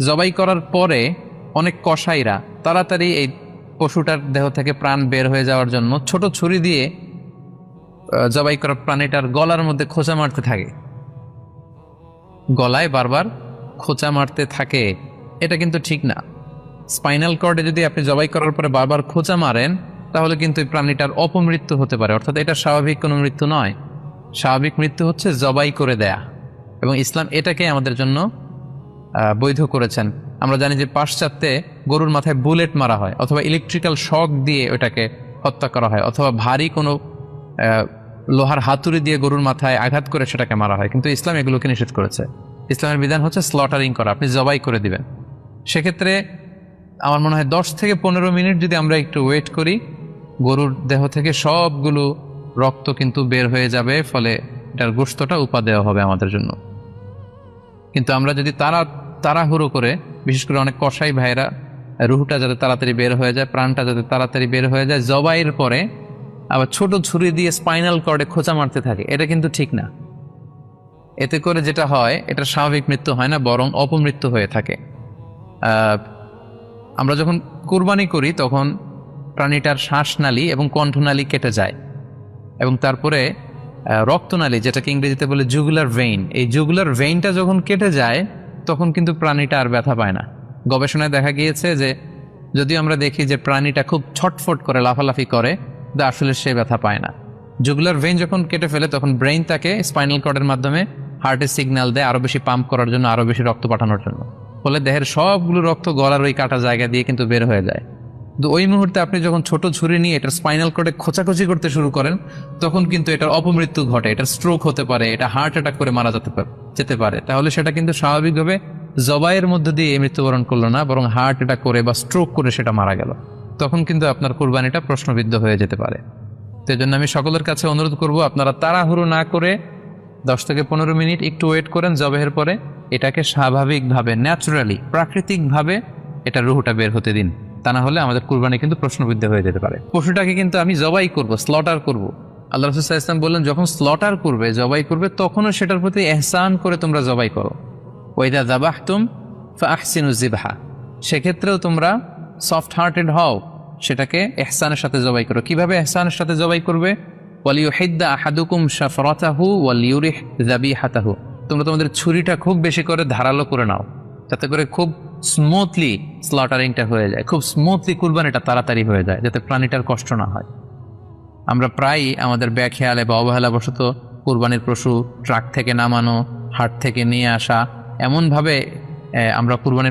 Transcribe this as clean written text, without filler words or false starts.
জবাই করার পরে অনেক কসাইরা তাড়াতাড়ি এই পশুটার দেহ থেকে প্রাণ বের হয়ে যাওয়ার জন্য ছোট ছুরি দিয়ে জবাই করা প্রাণীটার গলার মধ্যে খোঁচা মারতে থাকে, গলায় বারবার খোঁচা মারতে থাকে। এটা কিন্তু ঠিক না। স্পাইনাল কর্ডে যদি আপনি জবাই করার পরে বারবার খোঁচা মারেন তাহলে কিন্তু এই প্রাণীটার অপমৃত্যু হতে পারে, অর্থাৎ এটা স্বাভাবিক কোনো মৃত্যু নয়। স্বাভাবিক মৃত্যু হচ্ছে জবাই করে দেয়া, এবং ইসলাম এটাকে আমাদের জন্য বৈধ করেছেন। আমরা জানি যে পাশ্চাত্যে গরুর মাথায় বুলেট মারা হয়, অথবা ইলেকট্রিক্যাল শক দিয়ে ওটাকে হত্যা করা হয়, অথবা ভারী কোনো লোহার হাতুড়ি দিয়ে গরুর মাথায় আঘাত করে সেটাকে মারা হয়। কিন্তু ইসলাম এগুলোকে নিষেধ করেছে। ইসলামের বিধান হচ্ছে স্লটারিং করা, আপনি জবাই করে দিবেন। সেক্ষেত্রে আমার মনে হয় 10 থেকে 15 মিনিট যদি আমরা একটু ওয়েট করি, গরুর দেহ থেকে সবগুলো রক্ত কিন্তু বের হয়ে যাবে, ফলে এটার গোশতটা উপাদেয় হবে আমাদের জন্য। কিন্তু আমরা যদি তাড়াহুড়ো করে, বিশেষ করে অনেক কসাই ভাইরা রুহুটা যাতে তাড়াতাড়ি বের হয়ে যায়, প্রাণটা যাতে তাড়াতাড়ি বের হয়ে যায়, জবাইয়ের পরে আবার ছোট ছুরি দিয়ে স্পাইনাল কর্ডে খোঁচা মারতে থাকে, এটা কিন্তু ঠিক না। এতে করে যেটা হয়, এটা স্বাভাবিক মৃত্যু হয় না, বরং অপমৃত্যু হয়ে থাকে। আমরা যখন কুরবানি করি তখন প্রাণীটার শ্বাসনালী এবং কণ্ঠনালী কেটে যায়, এবং তারপরে রক্তনালী, যেটাকে ইংরেজিতে বলে জুগুলার ভেইন, এই জুগুলার ভেইনটা যখন কেটে যায় তখন কিন্তু প্রাণীটা আর ব্যথা পায় না। গবেষণায় দেখা গিয়েছে যে যদিও আমরা দেখি যে প্রাণীটা খুব ছটফট করে, লাফালাফি করে, কিন্তু আসলে সে ব্যথা পায় না। জুগুলার ভেইন যখন কেটে ফেলে তখন ব্রেইন তাকে স্পাইনাল কর্ডের মাধ্যমে হার্টে সিগন্যাল দেয় আরো বেশি পাম্প করার জন্য, আরো বেশি রক্ত পাঠানোর জন্য। ফলে দেহের সবগুলো রক্ত গলার ওই কাটা জায়গা দিয়ে কিন্তু বের হয়ে যায়। কিন্তু ওই মুহূর্তে আপনি যখন ছোট ছুরি নিয়ে এটার স্পাইনাল কর্ডে খোঁচাখুচি করতে শুরু করেন তখন কিন্তু এটার অপমৃত্যু ঘটে, এটা স্ট্রোক হতে পারে, এটা হার্ট অ্যাটাক করে মারা যেতে পারে। তাহলে সেটা কিন্তু স্বাভাবিকভাবে জবাইয়ের মধ্যে দিয়ে মৃত্যুবরণ করলো না, বরং হার্ট অ্যাটাক করে বা স্ট্রোক করে সেটা মারা গেল। তখন কিন্তু আপনার কুরবানিটা প্রশ্নবিদ্ধ হয়ে যেতে পারে। তো এই জন্য আমি সকলের কাছে অনুরোধ করব, আপনারা তাড়াহুড়ো না করে 10 থেকে 15 মিনিট একটু ওয়েট করেন জবাইয়ের পরে, এটাকে স্বাভাবিকভাবে, ন্যাচুরালি, প্রাকৃতিকভাবে এটা রুহুটা বের হতে দিন। তা না হলে আমাদের কুরবানি কিন্তু প্রশ্নবিদ্ধ হয়ে যেতে পারে। পশুটাকে কিন্তু আমি জবাই করব, স্লটার করব। আল্লাহ রাসূল সাল্লাল্লাহু আলাইহি ওয়াসাল্লাম বললেন, যখন স্লটার করবে, জবাই করবে, তখনও সেটার প্রতি ইহসান করে তোমরা জবাই করো। ওয়া ইযা যাবাহতুম ফাআহসিনুজ যিবহা, সেক্ষেত্রেও তোমরা সফট হার্টেড হও, সেটাকে ইহসানের সাথে জবাই করো। কিভাবে ইহসানের সাথে জবাই করবে? ওয়ালিউহিদ্দা আহাদুকুম শাফরাতাহু ওয়ালিউরিহ যাবিহাতাহু, তোমরা তোমাদের ছুরিটা খুব বেশি করে ধারালো করে নাও, যাতে করে খুব স্মুথলি স্লটারিংটা হয়ে যায়, খুব স্মুথলি কুরবানিটা তাড়াতাড়ি হয়ে যায়, যাতে প্রাণীটার কষ্ট না হয়। আমরা প্রায়ই আমাদের ব্যাখেয়ালে বা অবহেলাবশত কুরবানির পশু ট্রাক থেকে নামানো, হাট থেকে নিয়ে আসা, এমনভাবে আমরা কুরবানির